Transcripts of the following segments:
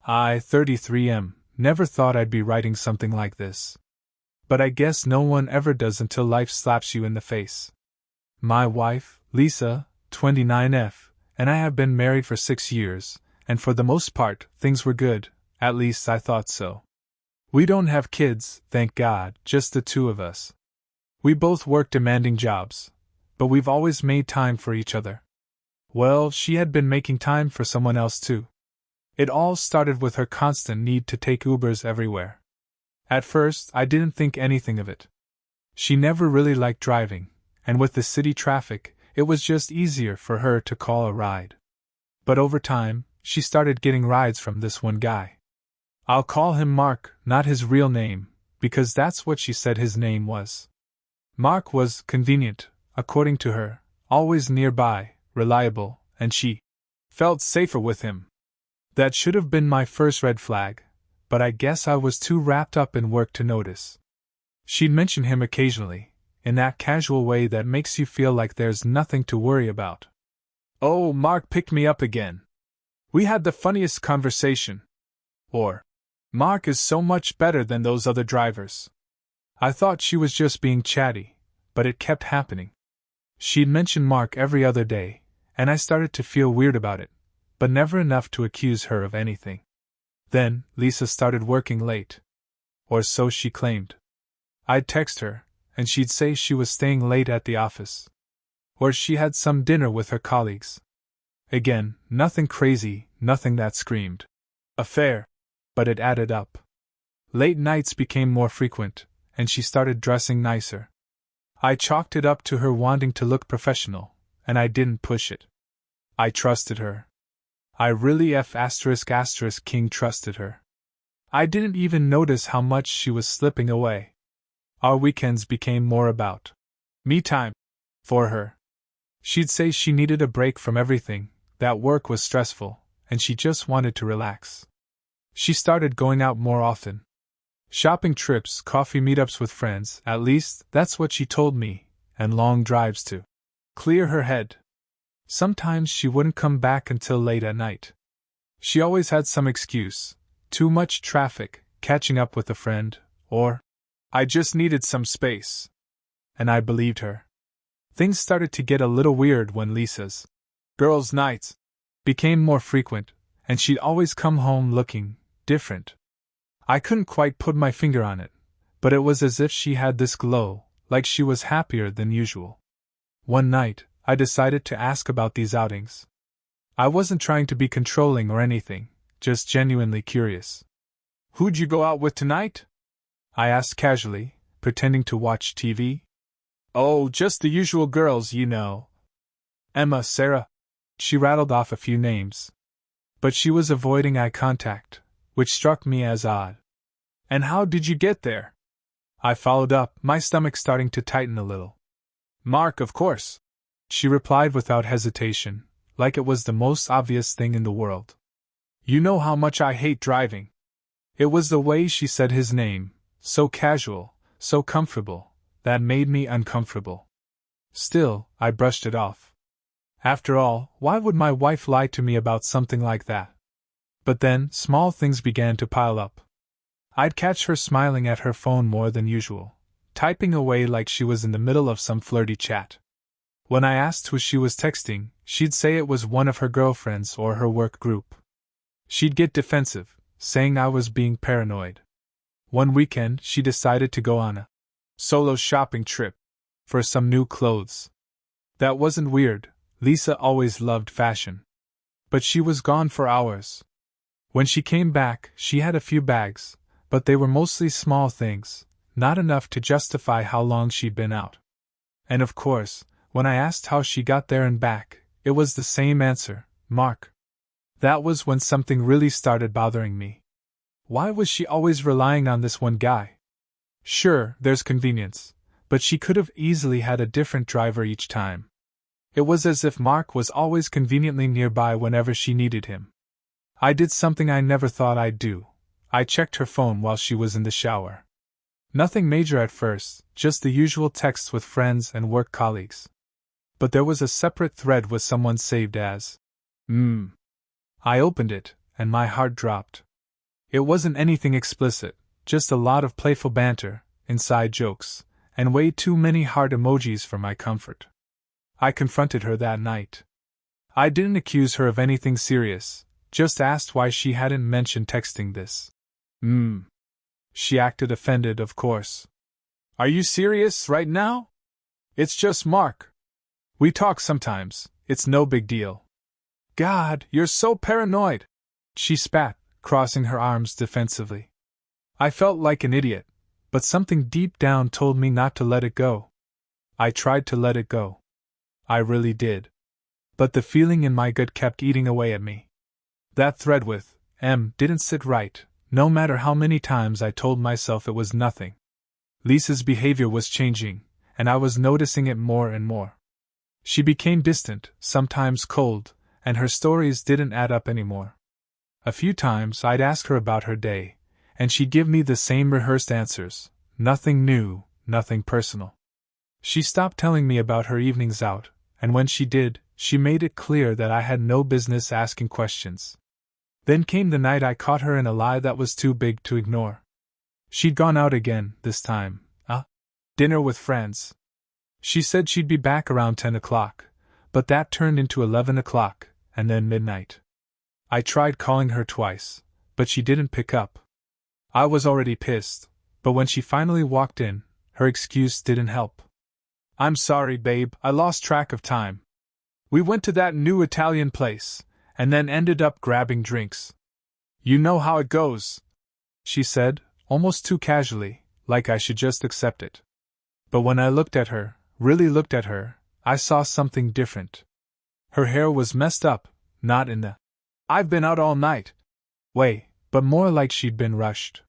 I, 33M, never thought I'd be writing something like this. But I guess no one ever does until life slaps you in the face. My wife, Lisa, 29F, and I have been married for 6 years, and for the most part, things were good, at least I thought so. We don't have kids, thank God, just the two of us. We both work demanding jobs, but we've always made time for each other. Well, she had been making time for someone else too. It all started with her constant need to take Ubers everywhere. At first, I didn't think anything of it. She never really liked driving, and with the city traffic, it was just easier for her to call a ride. But over time, she started getting rides from this one guy. I'll call him Mark, not his real name, because that's what she said his name was. Mark was convenient, according to her, always nearby, reliable, and she felt safer with him. That should have been my first red flag, but I guess I was too wrapped up in work to notice. She'd mention him occasionally, in that casual way that makes you feel like there's nothing to worry about. Oh, Mark picked me up again. We had the funniest conversation. Or, Mark is so much better than those other drivers. I thought she was just being chatty, but it kept happening. She'd mention Mark every other day, and I started to feel weird about it, but never enough to accuse her of anything. Then, Lisa started working late. Or so she claimed. I'd text her, and she'd say she was staying late at the office. Or she had some dinner with her colleagues. Again, nothing crazy, nothing that screamed affair, but it added up. Late nights became more frequent, and she started dressing nicer. I chalked it up to her wanting to look professional, and I didn't push it. I trusted her. I really King trusted her. I didn't even notice how much she was slipping away. Our weekends became more about me time for her. She'd say she needed a break from everything, that work was stressful, and she just wanted to relax. She started going out more often. Shopping trips, coffee meetups with friends, at least that's what she told me, and long drives to clear her head. Sometimes she wouldn't come back until late at night. She always had some excuse: too much traffic, catching up with a friend, or I just needed some space. And I believed her. Things started to get a little weird when Lisa's girls' nights became more frequent, and she'd always come home looking different. I couldn't quite put my finger on it, but it was as if she had this glow, like she was happier than usual. One night, I decided to ask about these outings. I wasn't trying to be controlling or anything, just genuinely curious. Who'd you go out with tonight? I asked casually, pretending to watch TV. Oh, just the usual girls, you know. Emma, Sarah. She rattled off a few names. But she was avoiding eye contact, which struck me as odd. And how did you get there? I followed up, my stomach starting to tighten a little. Mark, of course. She replied without hesitation, like it was the most obvious thing in the world. You know how much I hate driving. It was the way she said his name, so casual, so comfortable, that made me uncomfortable. Still, I brushed it off. After all, why would my wife lie to me about something like that? But then, small things began to pile up. I'd catch her smiling at her phone more than usual, typing away like she was in the middle of some flirty chat. When I asked who she was texting, she'd say it was one of her girlfriends or her work group. She'd get defensive, saying I was being paranoid. One weekend, she decided to go on a solo shopping trip for some new clothes. That wasn't weird. Lisa always loved fashion. But she was gone for hours. When she came back, she had a few bags, but they were mostly small things, not enough to justify how long she'd been out. And of course, when I asked how she got there and back, it was the same answer: Mark. That was when something really started bothering me. Why was she always relying on this one guy? Sure, there's convenience, but she could have easily had a different driver each time. It was as if Mark was always conveniently nearby whenever she needed him. I did something I never thought I'd do. I checked her phone while she was in the shower. Nothing major at first, just the usual texts with friends and work colleagues. But there was a separate thread with someone saved as I opened it, and my heart dropped. It wasn't anything explicit, just a lot of playful banter, inside jokes, and way too many heart emojis for my comfort. I confronted her that night. I didn't accuse her of anything serious, just asked why she hadn't mentioned texting this. She acted offended, of course. Are you serious right now? It's just Mark. We talk sometimes, it's no big deal. God, you're so paranoid, she spat, crossing her arms defensively. I felt like an idiot, but something deep down told me not to let it go. I tried to let it go. I really did. But the feeling in my gut kept eating away at me. That thread with M didn't sit right, no matter how many times I told myself it was nothing. Lisa's behavior was changing, and I was noticing it more and more. She became distant, sometimes cold, and her stories didn't add up anymore. A few times I'd ask her about her day, and she'd give me the same rehearsed answers, nothing new, nothing personal. She stopped telling me about her evenings out, and when she did, she made it clear that I had no business asking questions. Then came the night I caught her in a lie that was too big to ignore. She'd gone out again, this time. Dinner with friends. She said she'd be back around 10 o'clock, but that turned into 11 o'clock, and then midnight. I tried calling her twice, but she didn't pick up. I was already pissed, but when she finally walked in, her excuse didn't help. I'm sorry, babe, I lost track of time. We went to that new Italian place, and then ended up grabbing drinks. You know how it goes, she said, almost too casually, like I should just accept it. But when I looked at her, really looked at her, I saw something different. Her hair was messed up, not in the I've been out all night way, but more like she'd been rushed.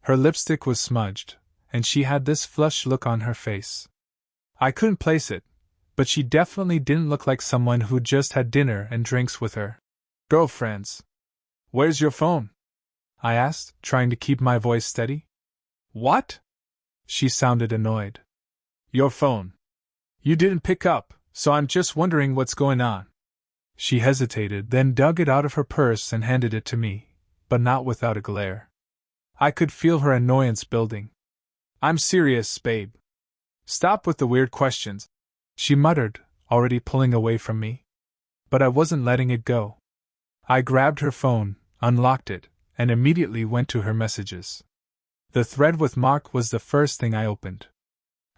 Her lipstick was smudged, and she had this flushed look on her face. I couldn't place it, but she definitely didn't look like someone who'd just had dinner and drinks with her girlfriends. Where's your phone? I asked, trying to keep my voice steady. What? She sounded annoyed. Your phone. You didn't pick up, so I'm just wondering what's going on. She hesitated, then dug it out of her purse and handed it to me, but not without a glare. I could feel her annoyance building. I'm serious, babe. Stop with the weird questions, she muttered, already pulling away from me. But I wasn't letting it go. I grabbed her phone, unlocked it, and immediately went to her messages. The thread with Mark was the first thing I opened.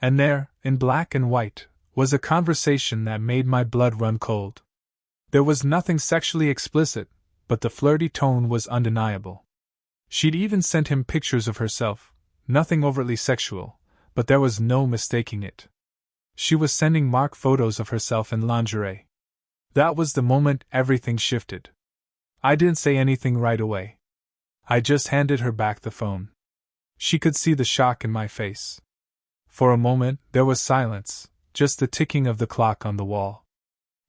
And there, in black and white, was a conversation that made my blood run cold. There was nothing sexually explicit, but the flirty tone was undeniable. She'd even sent him pictures of herself, nothing overtly sexual, but there was no mistaking it. She was sending Mark photos of herself in lingerie. That was the moment everything shifted. I didn't say anything right away. I just handed her back the phone. She could see the shock in my face. For a moment, there was silence, just the ticking of the clock on the wall.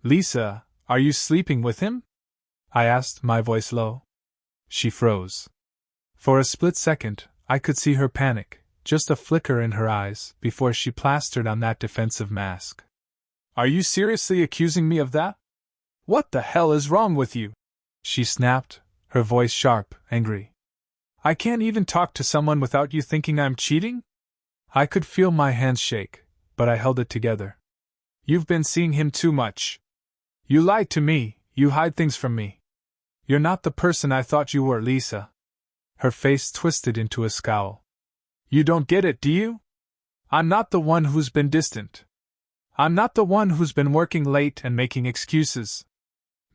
Lisa, are you sleeping with him? I asked, my voice low. She froze. For a split second, I could see her panic, just a flicker in her eyes, before she plastered on that defensive mask. Are you seriously accusing me of that? What the hell is wrong with you? She snapped, her voice sharp, angry. I can't even talk to someone without you thinking I'm cheating? I could feel my hands shake, but I held it together. You've been seeing him too much. You lied to me, you hide things from me. You're not the person I thought you were, Lisa. Her face twisted into a scowl. You don't get it, do you? I'm not the one who's been distant. I'm not the one who's been working late and making excuses.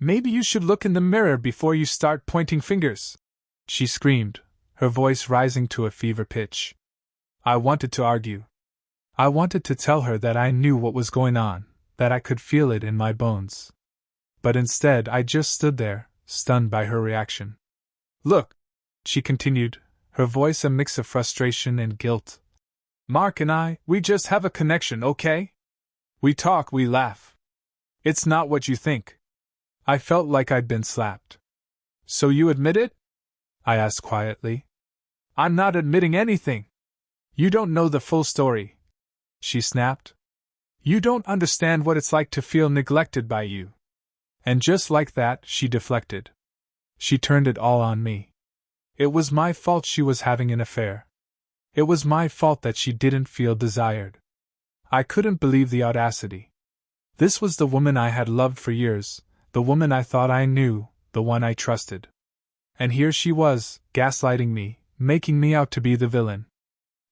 Maybe you should look in the mirror before you start pointing fingers, she screamed, her voice rising to a fever pitch. I wanted to argue. I wanted to tell her that I knew what was going on, that I could feel it in my bones. But instead I just stood there, stunned by her reaction. Look, she continued, her voice a mix of frustration and guilt. Mark and I, we just have a connection, okay? We talk, we laugh. It's not what you think. I felt like I'd been slapped. So you admit it? I asked quietly. I'm not admitting anything. You don't know the full story, she snapped. You don't understand what it's like to feel neglected by you. And just like that, she deflected. She turned it all on me. It was my fault she was having an affair. It was my fault that she didn't feel desired. I couldn't believe the audacity. This was the woman I had loved for years, the woman I thought I knew, the one I trusted. And here she was, gaslighting me, making me out to be the villain.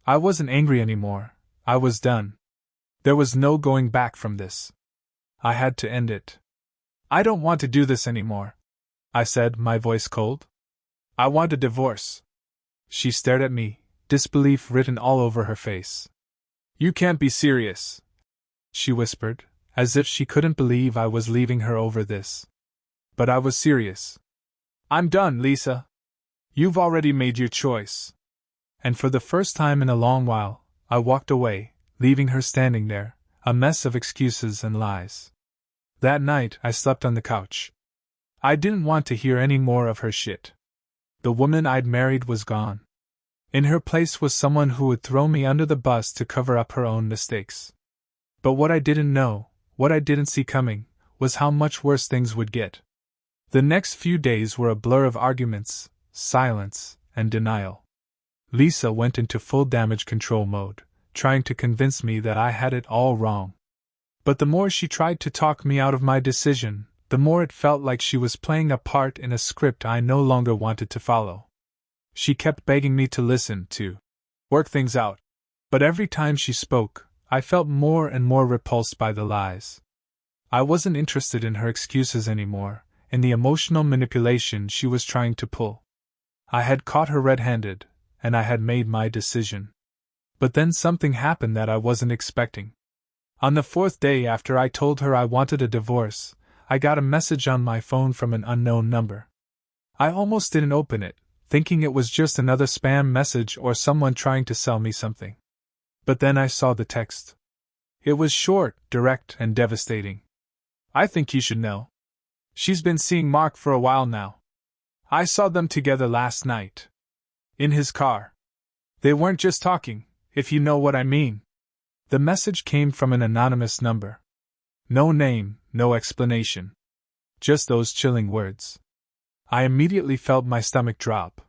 I wasn't angry anymore. I was done. There was no going back from this. I had to end it. I don't want to do this anymore, I said, my voice cold. I want a divorce. She stared at me, disbelief written all over her face. You can't be serious, she whispered, as if she couldn't believe I was leaving her over this. But I was serious. I'm done, Lisa. You've already made your choice. And for the first time in a long while, I walked away, leaving her standing there, a mess of excuses and lies. That night, I slept on the couch. I didn't want to hear any more of her shit. The woman I'd married was gone. In her place was someone who would throw me under the bus to cover up her own mistakes. But what I didn't know, what I didn't see coming, was how much worse things would get. The next few days were a blur of arguments, silence, and denial. Lisa went into full damage control mode, trying to convince me that I had it all wrong. But the more she tried to talk me out of my decision, the more it felt like she was playing a part in a script I no longer wanted to follow. She kept begging me to listen, to work things out. But every time she spoke, I felt more and more repulsed by the lies. I wasn't interested in her excuses anymore, in the emotional manipulation she was trying to pull. I had caught her red-handed, and I had made my decision. But then something happened that I wasn't expecting. On the fourth day after I told her I wanted a divorce, I got a message on my phone from an unknown number. I almost didn't open it, thinking it was just another spam message or someone trying to sell me something. But then I saw the text. It was short, direct, and devastating. I think you should know. She's been seeing Mark for a while now. I saw them together last night. In his car. They weren't just talking, if you know what I mean. The message came from an anonymous number. No name, no explanation. Just those chilling words. I immediately felt my stomach drop.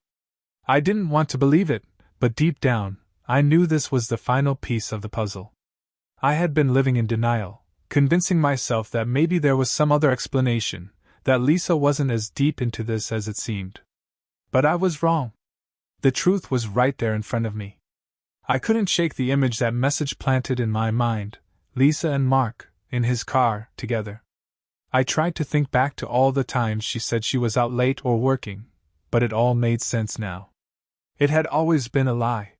I didn't want to believe it, but deep down, I knew this was the final piece of the puzzle. I had been living in denial, convincing myself that maybe there was some other explanation, that Lisa wasn't as deep into this as it seemed. But I was wrong. The truth was right there in front of me. I couldn't shake the image that message planted in my mind, Lisa and Mark, in his car, together. I tried to think back to all the times she said she was out late or working, but it all made sense now. It had always been a lie.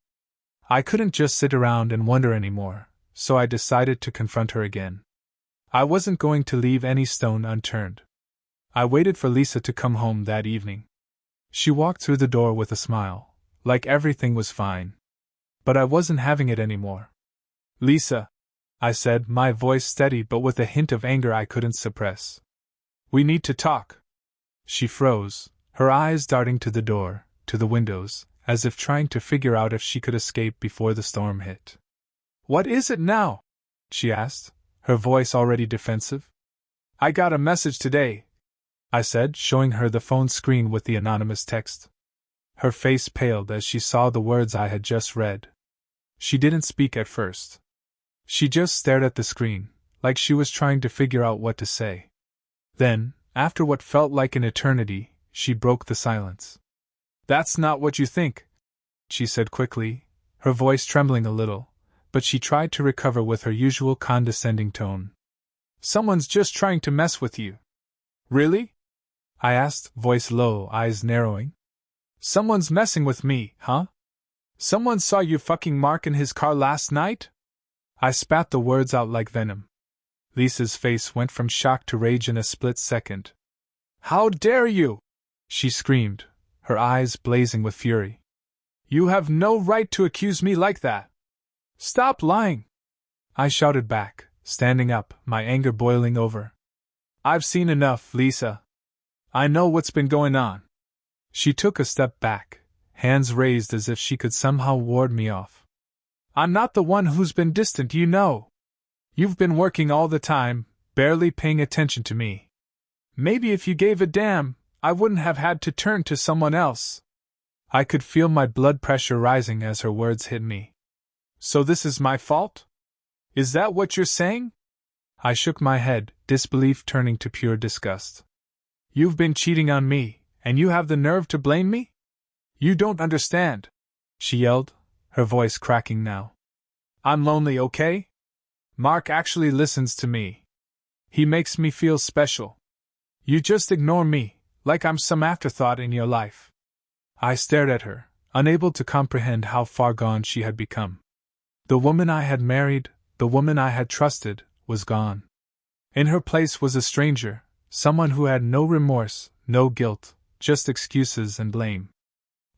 I couldn't just sit around and wonder anymore, so I decided to confront her again. I wasn't going to leave any stone unturned. I waited for Lisa to come home that evening. She walked through the door with a smile, like everything was fine. But I wasn't having it anymore. Lisa, I said, my voice steady but with a hint of anger I couldn't suppress. We need to talk. She froze, her eyes darting to the door, to the windows, as if trying to figure out if she could escape before the storm hit. What is it now? She asked, her voice already defensive. I got a message today, I said, showing her the phone screen with the anonymous text. Her face paled as she saw the words I had just read. She didn't speak at first. She just stared at the screen, like she was trying to figure out what to say. Then, after what felt like an eternity, she broke the silence. That's not what you think, she said quickly, her voice trembling a little, but she tried to recover with her usual condescending tone. Someone's just trying to mess with you. Really? I asked, voice low, eyes narrowing. Someone's messing with me, huh? Someone saw you fucking Mark in his car last night? I spat the words out like venom. Lisa's face went from shock to rage in a split second. How dare you? She screamed, her eyes blazing with fury. You have no right to accuse me like that. Stop lying! I shouted back, standing up, my anger boiling over. I've seen enough, Lisa. I know what's been going on. She took a step back, hands raised as if she could somehow ward me off. I'm not the one who's been distant, you know. You've been working all the time, barely paying attention to me. Maybe if you gave a damn, I wouldn't have had to turn to someone else. I could feel my blood pressure rising as her words hit me. So this is my fault? Is that what you're saying? I shook my head, disbelief turning to pure disgust. You've been cheating on me, and you have the nerve to blame me? You don't understand, she yelled, her voice cracking now. I'm lonely, okay? Mark actually listens to me. He makes me feel special. You just ignore me, like I'm some afterthought in your life. I stared at her, unable to comprehend how far gone she had become. The woman I had married, the woman I had trusted, was gone. In her place was a stranger, someone who had no remorse, no guilt, just excuses and blame.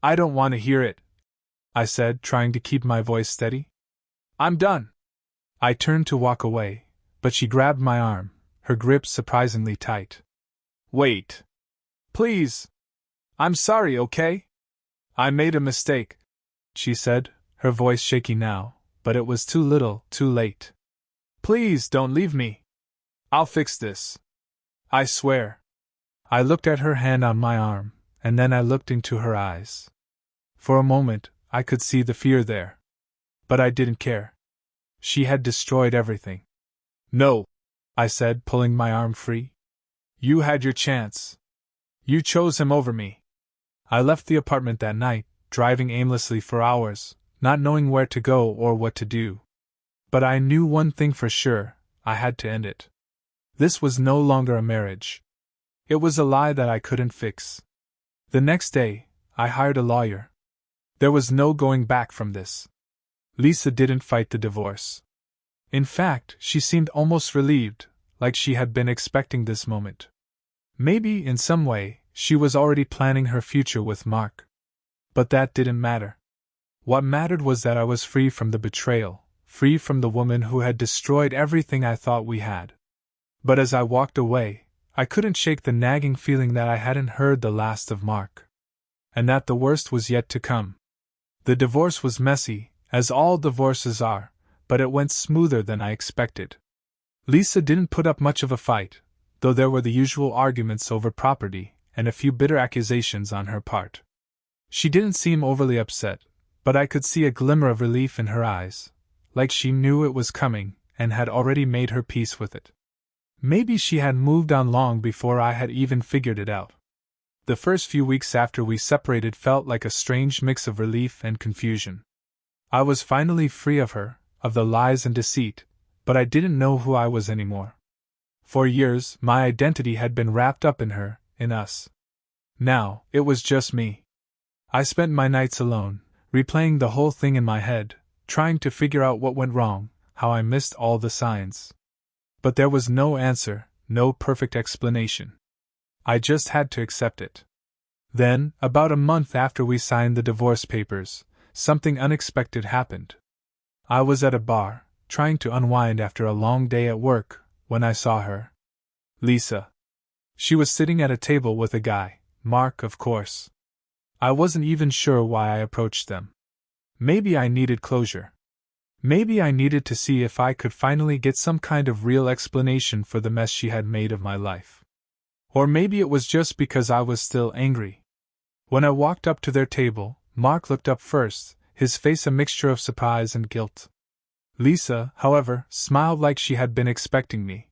I don't want to hear it, I said, trying to keep my voice steady. I'm done. I turned to walk away, but she grabbed my arm, her grip surprisingly tight. Wait. Please. I'm sorry, okay? I made a mistake, she said, her voice shaky now, but it was too little, too late. Please don't leave me. I'll fix this. I swear. I looked at her hand on my arm, and then I looked into her eyes. For a moment, I could see the fear there. But I didn't care. She had destroyed everything. No, I said, pulling my arm free. You had your chance. You chose him over me. I left the apartment that night, driving aimlessly for hours, not knowing where to go or what to do. But I knew one thing for sure, I had to end it. This was no longer a marriage. It was a lie that I couldn't fix. The next day, I hired a lawyer. There was no going back from this. Lisa didn't fight the divorce. In fact, she seemed almost relieved, like she had been expecting this moment. Maybe, in some way, she was already planning her future with Mark. But that didn't matter. What mattered was that I was free from the betrayal, free from the woman who had destroyed everything I thought we had. But as I walked away, I couldn't shake the nagging feeling that I hadn't heard the last of Mark. And that the worst was yet to come. The divorce was messy, as all divorces are, but it went smoother than I expected. Lisa didn't put up much of a fight, though there were the usual arguments over property and a few bitter accusations on her part. She didn't seem overly upset, but I could see a glimmer of relief in her eyes, like she knew it was coming and had already made her peace with it. Maybe she had moved on long before I had even figured it out. The first few weeks after we separated felt like a strange mix of relief and confusion. I was finally free of her, of the lies and deceit, but I didn't know who I was anymore. For years, my identity had been wrapped up in her, in us. Now, it was just me. I spent my nights alone, replaying the whole thing in my head, trying to figure out what went wrong, how I missed all the signs. But there was no answer, no perfect explanation. I just had to accept it. Then, about a month after we signed the divorce papers, something unexpected happened. I was at a bar, trying to unwind after a long day at work, when I saw her. Lisa. She was sitting at a table with a guy, Mark, of course. I wasn't even sure why I approached them. Maybe I needed closure. Maybe I needed to see if I could finally get some kind of real explanation for the mess she had made of my life. Or maybe it was just because I was still angry. When I walked up to their table, Mark looked up first, his face a mixture of surprise and guilt. Lisa, however, smiled like she had been expecting me.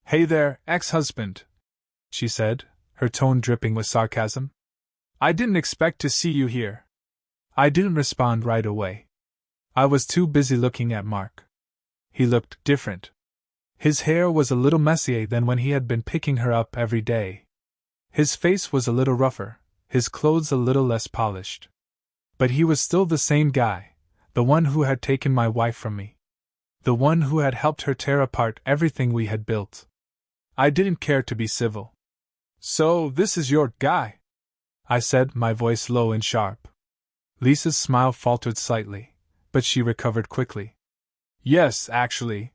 "Hey there, ex-husband," she said, her tone dripping with sarcasm. "I didn't expect to see you here." I didn't respond right away. I was too busy looking at Mark. He looked different. His hair was a little messier than when he had been picking her up every day. His face was a little rougher, his clothes a little less polished. But he was still the same guy, the one who had taken my wife from me. The one who had helped her tear apart everything we had built. I didn't care to be civil. "So, this is your guy?" I said, my voice low and sharp. Lisa's smile faltered slightly, but she recovered quickly. "Yes, actually,"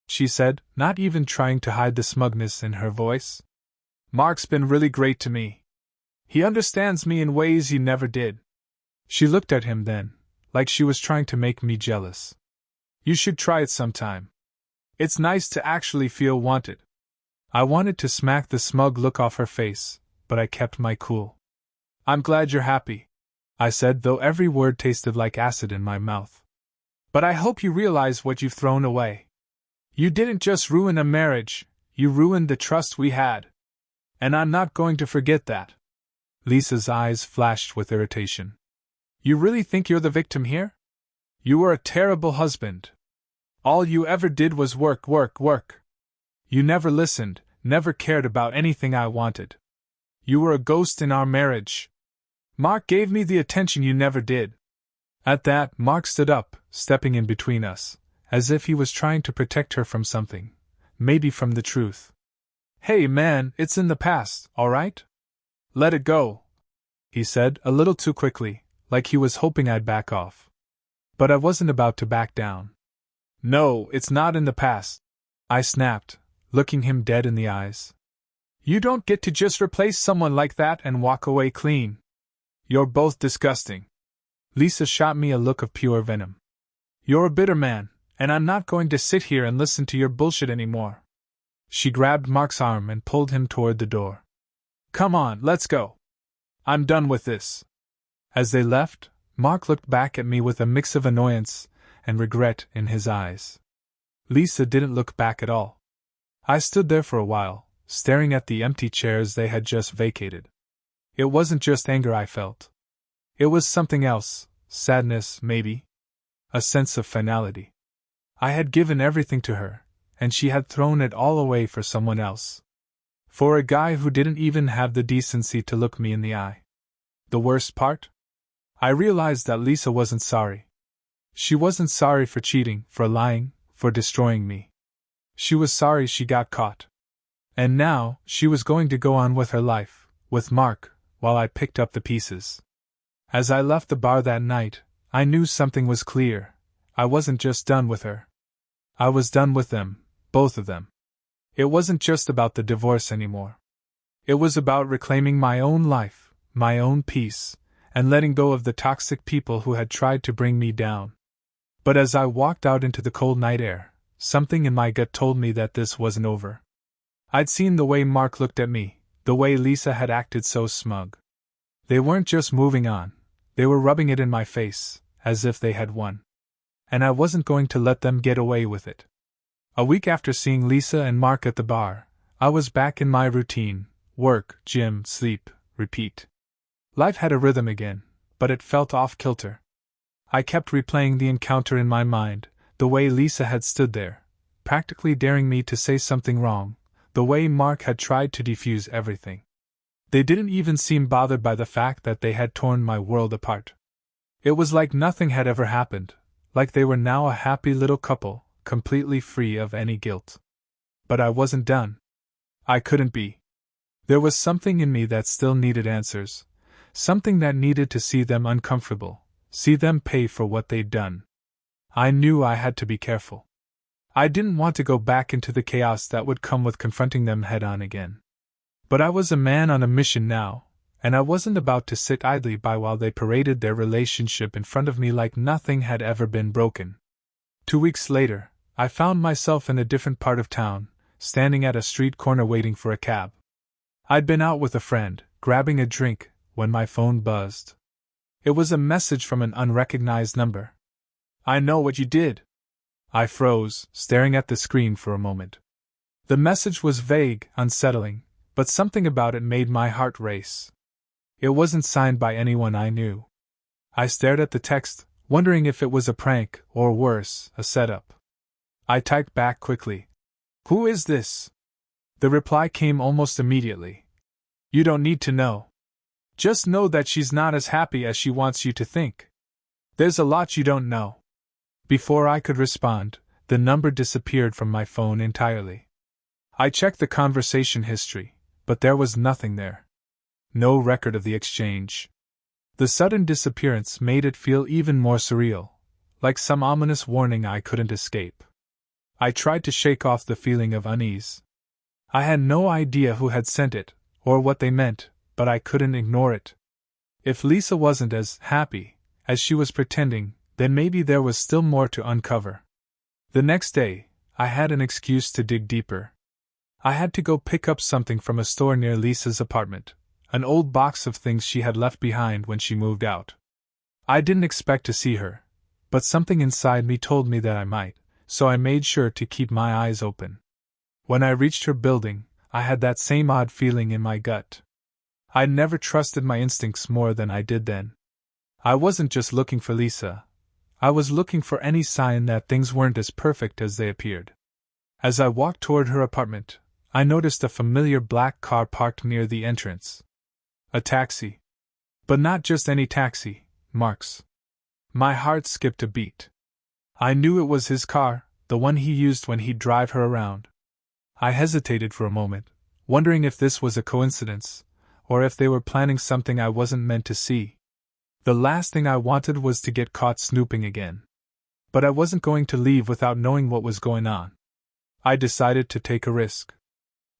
she said, not even trying to hide the smugness in her voice. "Mark's been really great to me. He understands me in ways you never did." She looked at him then, like she was trying to make me jealous. "You should try it sometime. It's nice to actually feel wanted." I wanted to smack the smug look off her face, but I kept my cool. "I'm glad you're happy," I said, though every word tasted like acid in my mouth. But I hope you realize what you've thrown away. You didn't just ruin a marriage, you ruined the trust we had. And I'm not going to forget that. Lisa's eyes flashed with irritation. You really think you're the victim here? You were a terrible husband. All you ever did was work, work, work. You never listened, never cared about anything I wanted. You were a ghost in our marriage. Mark gave me the attention you never did. At that, Mark stood up, stepping in between us, as if he was trying to protect her from something, maybe from the truth. Hey man, it's in the past, all right? Let it go, he said, a little too quickly, like he was hoping I'd back off. But I wasn't about to back down. No, it's not in the past, I snapped, looking him dead in the eyes. You don't get to just replace someone like that and walk away clean. You're both disgusting. Lisa shot me a look of pure venom. You're a bitter man, and I'm not going to sit here and listen to your bullshit anymore. She grabbed Mark's arm and pulled him toward the door. Come on, let's go. I'm done with this. As they left, Mark looked back at me with a mix of annoyance and regret in his eyes. Lisa didn't look back at all. I stood there for a while, staring at the empty chairs they had just vacated. It wasn't just anger I felt. It was something else, sadness, maybe. A sense of finality. I had given everything to her, and she had thrown it all away for someone else. For a guy who didn't even have the decency to look me in the eye. The worst part? I realized that Lisa wasn't sorry. She wasn't sorry for cheating, for lying, for destroying me. She was sorry she got caught. And now, she was going to go on with her life, with Mark, while I picked up the pieces. As I left the bar that night, I knew something was clear. I wasn't just done with her. I was done with them, both of them. It wasn't just about the divorce anymore. It was about reclaiming my own life, my own peace, and letting go of the toxic people who had tried to bring me down. But as I walked out into the cold night air, something in my gut told me that this wasn't over. I'd seen the way Mark looked at me, the way Lisa had acted so smug. They weren't just moving on, they were rubbing it in my face, as if they had won. And I wasn't going to let them get away with it. A week after seeing Lisa and Mark at the bar, I was back in my routine: work, gym, sleep, repeat. Life had a rhythm again, but it felt off-kilter. I kept replaying the encounter in my mind, the way Lisa had stood there, practically daring me to say something wrong, the way Mark had tried to defuse everything. They didn't even seem bothered by the fact that they had torn my world apart. It was like nothing had ever happened, like they were now a happy little couple, completely free of any guilt. But I wasn't done. I couldn't be. There was something in me that still needed answers, something that needed to see them uncomfortable, see them pay for what they'd done. I knew I had to be careful. I didn't want to go back into the chaos that would come with confronting them head-on again. But I was a man on a mission now, and I wasn't about to sit idly by while they paraded their relationship in front of me like nothing had ever been broken. 2 weeks later, I found myself in a different part of town, standing at a street corner waiting for a cab. I'd been out with a friend, grabbing a drink, when my phone buzzed. It was a message from an unrecognized number. I know what you did. I froze, staring at the screen for a moment. The message was vague, unsettling, but something about it made my heart race. It wasn't signed by anyone I knew. I stared at the text, wondering if it was a prank, or worse, a setup. I typed back quickly. Who is this? The reply came almost immediately. You don't need to know. Just know that she's not as happy as she wants you to think. There's a lot you don't know. Before I could respond, the number disappeared from my phone entirely. I checked the conversation history, but there was nothing there. No record of the exchange. The sudden disappearance made it feel even more surreal, like some ominous warning I couldn't escape. I tried to shake off the feeling of unease. I had no idea who had sent it, or what they meant, but I couldn't ignore it. If Lisa wasn't as happy as she was pretending, then maybe there was still more to uncover. The next day, I had an excuse to dig deeper. I had to go pick up something from a store near Lisa's apartment, an old box of things she had left behind when she moved out. I didn't expect to see her, but something inside me told me that I might, so I made sure to keep my eyes open. When I reached her building, I had that same odd feeling in my gut. I'd never trusted my instincts more than I did then. I wasn't just looking for Lisa. I was looking for any sign that things weren't as perfect as they appeared. As I walked toward her apartment, I noticed a familiar black car parked near the entrance. A taxi. But not just any taxi, Mark's. My heart skipped a beat. I knew it was his car, the one he used when he'd drive her around. I hesitated for a moment, wondering if this was a coincidence, or if they were planning something I wasn't meant to see. The last thing I wanted was to get caught snooping again. But I wasn't going to leave without knowing what was going on. I decided to take a risk.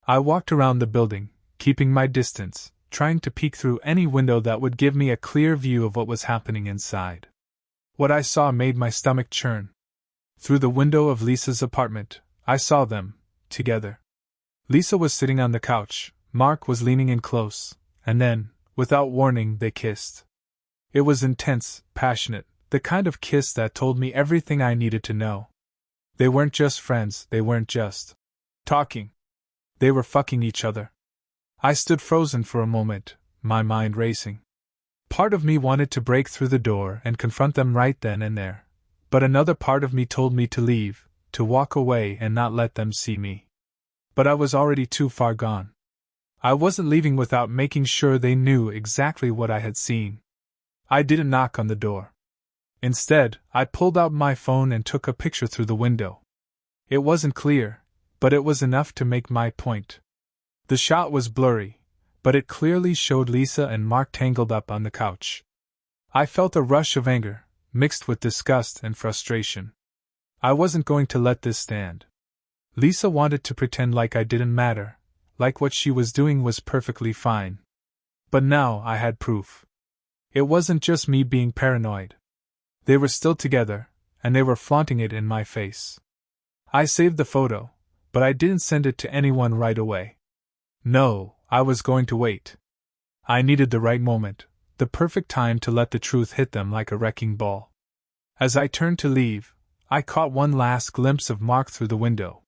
I walked around the building, keeping my distance, trying to peek through any window that would give me a clear view of what was happening inside. What I saw made my stomach churn. Through the window of Lisa's apartment, I saw them, together. Lisa was sitting on the couch, Mark was leaning in close, and then, without warning, they kissed. It was intense, passionate, the kind of kiss that told me everything I needed to know. They weren't just friends, they weren't just talking. They were fucking each other. I stood frozen for a moment, my mind racing. Part of me wanted to break through the door and confront them right then and there, but another part of me told me to leave, to walk away and not let them see me. But I was already too far gone. I wasn't leaving without making sure they knew exactly what I had seen. I didn't knock on the door. Instead, I pulled out my phone and took a picture through the window. It wasn't clear, but it was enough to make my point. The shot was blurry, but it clearly showed Lisa and Mark tangled up on the couch. I felt a rush of anger, mixed with disgust and frustration. I wasn't going to let this stand. Lisa wanted to pretend like I didn't matter, like what she was doing was perfectly fine. But now I had proof. It wasn't just me being paranoid. They were still together, and they were flaunting it in my face. I saved the photo, but I didn't send it to anyone right away. No, I was going to wait. I needed the right moment, the perfect time to let the truth hit them like a wrecking ball. As I turned to leave, I caught one last glimpse of Mark through the window.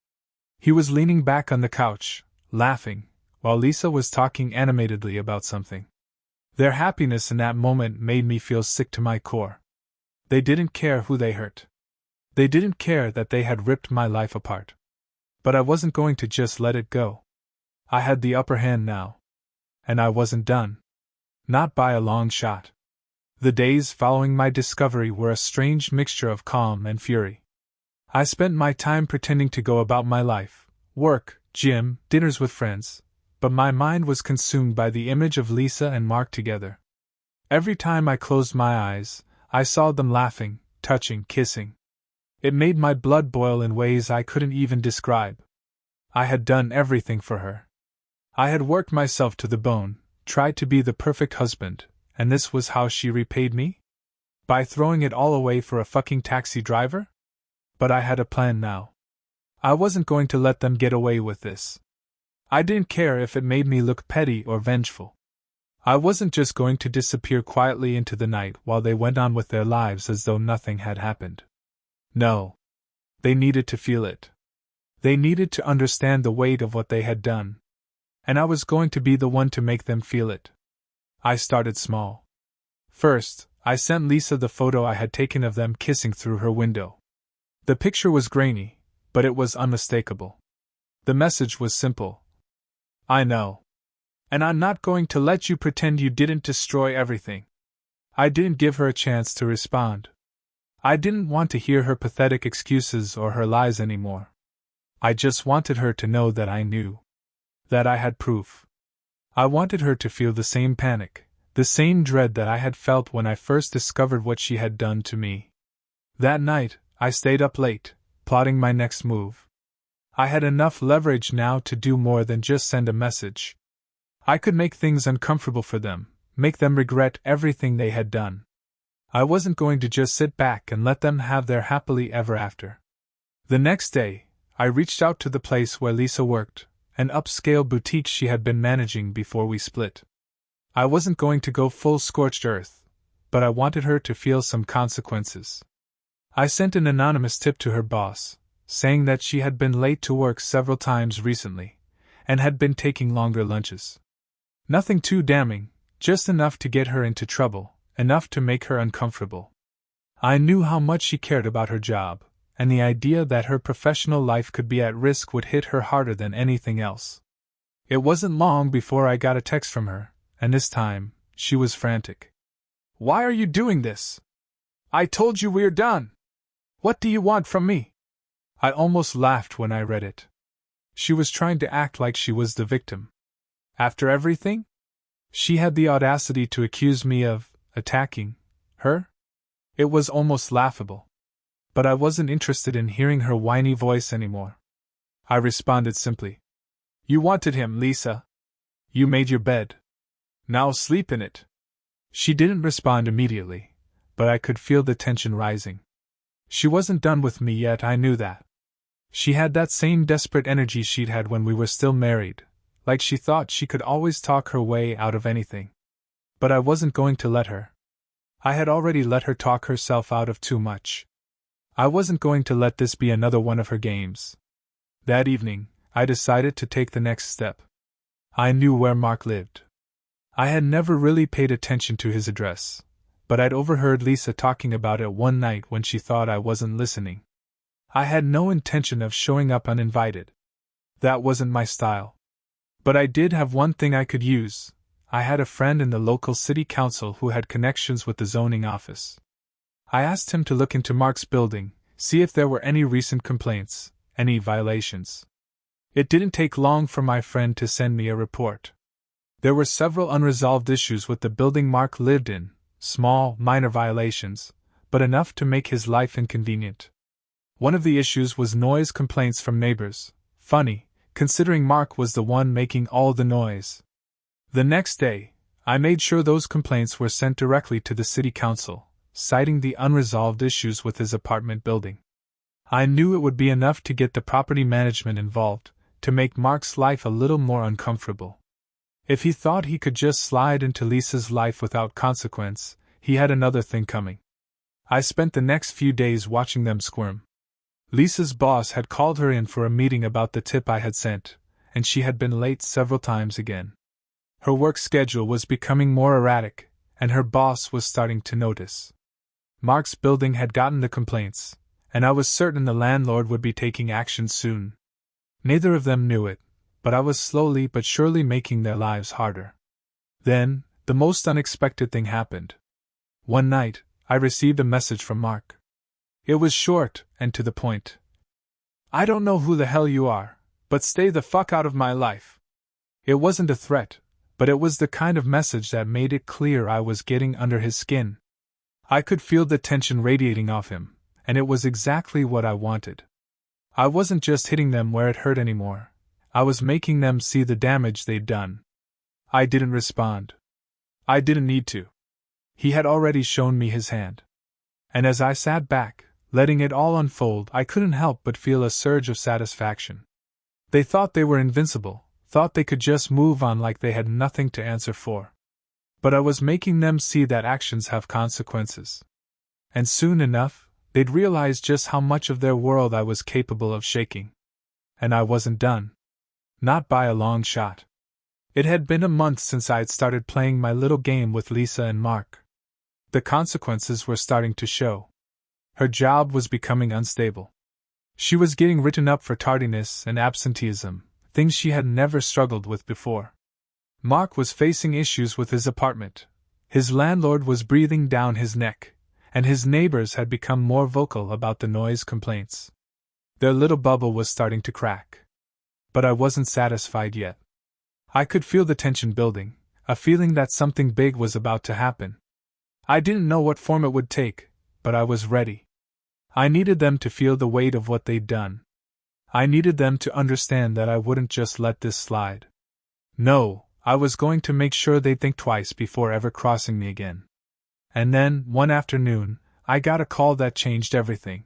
He was leaning back on the couch, laughing, while Lisa was talking animatedly about something. Their happiness in that moment made me feel sick to my core. They didn't care who they hurt. They didn't care that they had ripped my life apart. But I wasn't going to just let it go. I had the upper hand now. And I wasn't done. Not by a long shot. The days following my discovery were a strange mixture of calm and fury. I spent my time pretending to go about my life, work, gym, dinners with friends, but my mind was consumed by the image of Lisa and Mark together. Every time I closed my eyes, I saw them laughing, touching, kissing. It made my blood boil in ways I couldn't even describe. I had done everything for her. I had worked myself to the bone, tried to be the perfect husband, and this was how she repaid me? By throwing it all away for a fucking taxi driver? But I had a plan now. I wasn't going to let them get away with this. I didn't care if it made me look petty or vengeful. I wasn't just going to disappear quietly into the night while they went on with their lives as though nothing had happened. No. They needed to feel it. They needed to understand the weight of what they had done. And I was going to be the one to make them feel it. I started small. First, I sent Lisa the photo I had taken of them kissing through her window. The picture was grainy, but it was unmistakable. The message was simple. I know. And I'm not going to let you pretend you didn't destroy everything. I didn't give her a chance to respond. I didn't want to hear her pathetic excuses or her lies anymore. I just wanted her to know that I knew. That I had proof. I wanted her to feel the same panic, the same dread that I had felt when I first discovered what she had done to me. That night, I stayed up late, plotting my next move. I had enough leverage now to do more than just send a message. I could make things uncomfortable for them, make them regret everything they had done. I wasn't going to just sit back and let them have their happily ever after. The next day, I reached out to the place where Lisa worked, an upscale boutique she had been managing before we split. I wasn't going to go full scorched earth, but I wanted her to feel some consequences. I sent an anonymous tip to her boss, saying that she had been late to work several times recently, and had been taking longer lunches. Nothing too damning, just enough to get her into trouble, enough to make her uncomfortable. I knew how much she cared about her job, and the idea that her professional life could be at risk would hit her harder than anything else. It wasn't long before I got a text from her, and this time, she was frantic. "Why are you doing this? I told you we're done. What do you want from me?" I almost laughed when I read it. She was trying to act like she was the victim. After everything? She had the audacity to accuse me of attacking her? It was almost laughable. But I wasn't interested in hearing her whiny voice anymore. I responded simply. "You wanted him, Lisa. You made your bed. Now sleep in it." She didn't respond immediately, but I could feel the tension rising. She wasn't done with me yet, I knew that. She had that same desperate energy she'd had when we were still married, like she thought she could always talk her way out of anything. But I wasn't going to let her. I had already let her talk herself out of too much. I wasn't going to let this be another one of her games. That evening, I decided to take the next step. I knew where Mark lived. I had never really paid attention to his address, but I'd overheard Lisa talking about it one night when she thought I wasn't listening. I had no intention of showing up uninvited. That wasn't my style. But I did have one thing I could use. I had a friend in the local city council who had connections with the zoning office. I asked him to look into Mark's building, see if there were any recent complaints, any violations. It didn't take long for my friend to send me a report. There were several unresolved issues with the building Mark lived in, small, minor violations, but enough to make his life inconvenient. One of the issues was noise complaints from neighbors. Funny, considering Mark was the one making all the noise. The next day, I made sure those complaints were sent directly to the city council, citing the unresolved issues with his apartment building. I knew it would be enough to get the property management involved, to make Mark's life a little more uncomfortable. If he thought he could just slide into Lisa's life without consequence, he had another thing coming. I spent the next few days watching them squirm. Lisa's boss had called her in for a meeting about the tip I had sent, and she had been late several times again. Her work schedule was becoming more erratic, and her boss was starting to notice. Mark's building had gotten the complaints, and I was certain the landlord would be taking action soon. Neither of them knew it, but I was slowly but surely making their lives harder. Then, the most unexpected thing happened. One night, I received a message from Mark. It was short and to the point. "I don't know who the hell you are, but stay the fuck out of my life." It wasn't a threat, but it was the kind of message that made it clear I was getting under his skin. I could feel the tension radiating off him, and it was exactly what I wanted. I wasn't just hitting them where it hurt anymore. I was making them see the damage they'd done. I didn't respond. I didn't need to. He had already shown me his hand. And as I sat back, letting it all unfold, I couldn't help but feel a surge of satisfaction. They thought they were invincible, thought they could just move on like they had nothing to answer for. But I was making them see that actions have consequences. And soon enough, they'd realize just how much of their world I was capable of shaking. And I wasn't done. Not by a long shot. It had been a month since I had started playing my little game with Lisa and Mark. The consequences were starting to show. Her job was becoming unstable. She was getting written up for tardiness and absenteeism, things she had never struggled with before. Mark was facing issues with his apartment. His landlord was breathing down his neck, and his neighbors had become more vocal about the noise complaints. Their little bubble was starting to crack. But I wasn't satisfied yet. I could feel the tension building, a feeling that something big was about to happen. I didn't know what form it would take, but I was ready. I needed them to feel the weight of what they'd done. I needed them to understand that I wouldn't just let this slide. No, I was going to make sure they'd think twice before ever crossing me again. And then, one afternoon, I got a call that changed everything.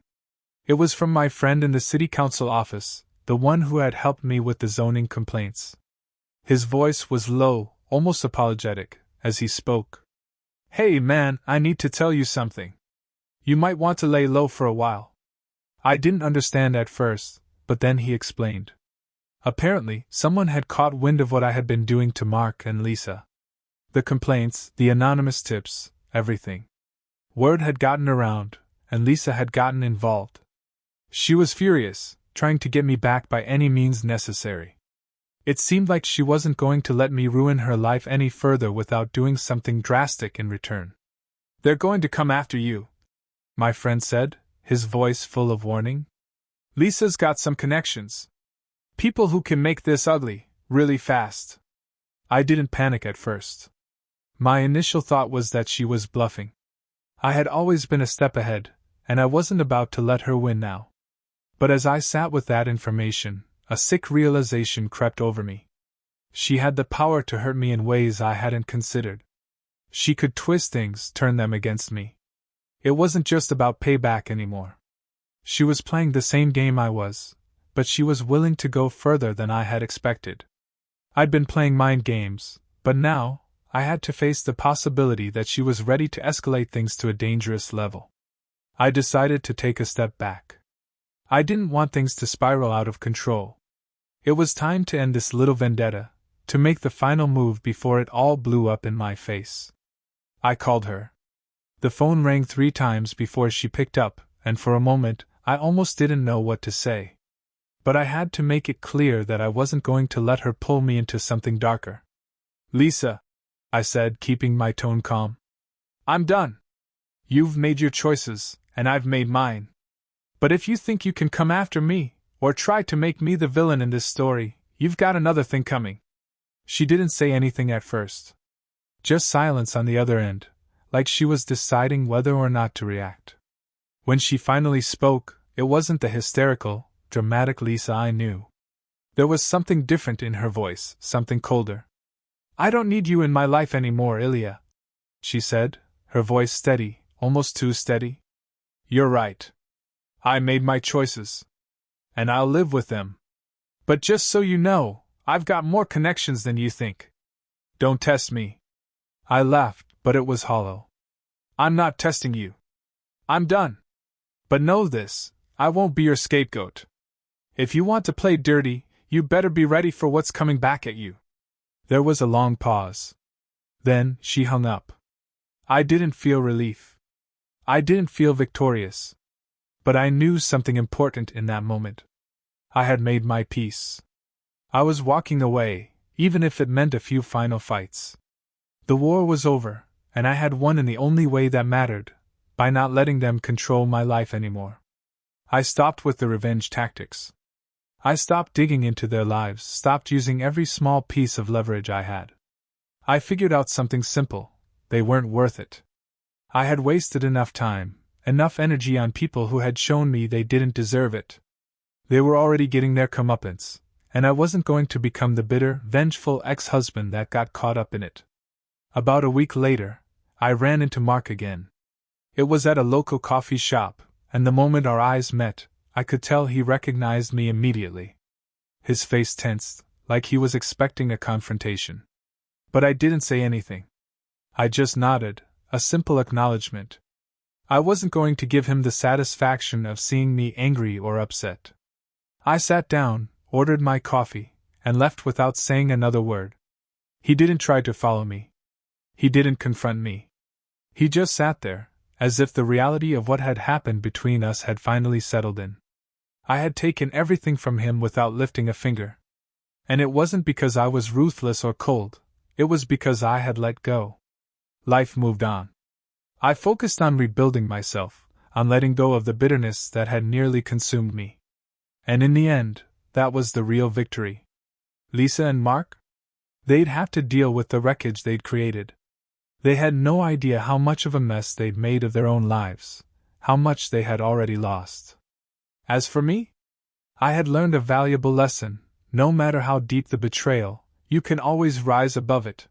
It was from my friend in the city council office, the one who had helped me with the zoning complaints. His voice was low, almost apologetic, as he spoke. Hey man, I need to tell you something. You might want to lay low for a while. I didn't understand at first, but then he explained. Apparently, someone had caught wind of what I had been doing to Mark and Lisa. The complaints, the anonymous tips, everything. Word had gotten around, and Lisa had gotten involved. She was furious, trying to get me back by any means necessary. It seemed like she wasn't going to let me ruin her life any further without doing something drastic in return. They're going to come after you, my friend said, his voice full of warning. Lisa's got some connections. People who can make this ugly, really fast. I didn't panic at first. My initial thought was that she was bluffing. I had always been a step ahead, and I wasn't about to let her win now. But as I sat with that information, a sick realization crept over me. She had the power to hurt me in ways I hadn't considered. She could twist things, turn them against me. It wasn't just about payback anymore. She was playing the same game I was, but she was willing to go further than I had expected. I'd been playing mind games, but now, I had to face the possibility that she was ready to escalate things to a dangerous level. I decided to take a step back. I didn't want things to spiral out of control. It was time to end this little vendetta, to make the final move before it all blew up in my face. I called her. The phone rang 3 times before she picked up, and for a moment, I almost didn't know what to say. But I had to make it clear that I wasn't going to let her pull me into something darker. Lisa, I said, keeping my tone calm. I'm done. You've made your choices, and I've made mine. But if you think you can come after me, or try to make me the villain in this story, you've got another thing coming. She didn't say anything at first. Just silence on the other end, like she was deciding whether or not to react. When she finally spoke, it wasn't the hysterical, dramatic Lisa I knew. There was something different in her voice, something colder. I don't need you in my life anymore, Ilya, she said, her voice steady, almost too steady. You're right. I made my choices. And I'll live with them. But just so you know, I've got more connections than you think. Don't test me. I laughed, but it was hollow. I'm not testing you. I'm done. But know this, I won't be your scapegoat. If you want to play dirty, you better be ready for what's coming back at you. There was a long pause. Then, she hung up. I didn't feel relief. I didn't feel victorious. But I knew something important in that moment. I had made my peace. I was walking away, even if it meant a few final fights. The war was over, and I had won in the only way that mattered, by not letting them control my life anymore. I stopped with the revenge tactics. I stopped digging into their lives, stopped using every small piece of leverage I had. I figured out something simple: they weren't worth it. I had wasted enough time, enough energy on people who had shown me they didn't deserve it. They were already getting their comeuppance, and I wasn't going to become the bitter, vengeful ex-husband that got caught up in it. About a week later, I ran into Mark again. It was at a local coffee shop, and the moment our eyes met, I could tell he recognized me immediately. His face tensed, like he was expecting a confrontation. But I didn't say anything. I just nodded, a simple acknowledgement. I wasn't going to give him the satisfaction of seeing me angry or upset. I sat down, ordered my coffee, and left without saying another word. He didn't try to follow me. He didn't confront me. He just sat there, as if the reality of what had happened between us had finally settled in. I had taken everything from him without lifting a finger. And it wasn't because I was ruthless or cold, it was because I had let go. Life moved on. I focused on rebuilding myself, on letting go of the bitterness that had nearly consumed me. And in the end, that was the real victory. Lisa and Mark? They'd have to deal with the wreckage they'd created. They had no idea how much of a mess they'd made of their own lives, how much they had already lost. As for me, I had learned a valuable lesson: no matter how deep the betrayal, you can always rise above it.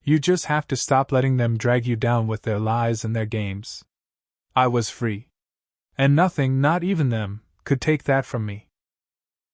You just have to stop letting them drag you down with their lies and their games. I was free. And nothing, not even them, could take that from me.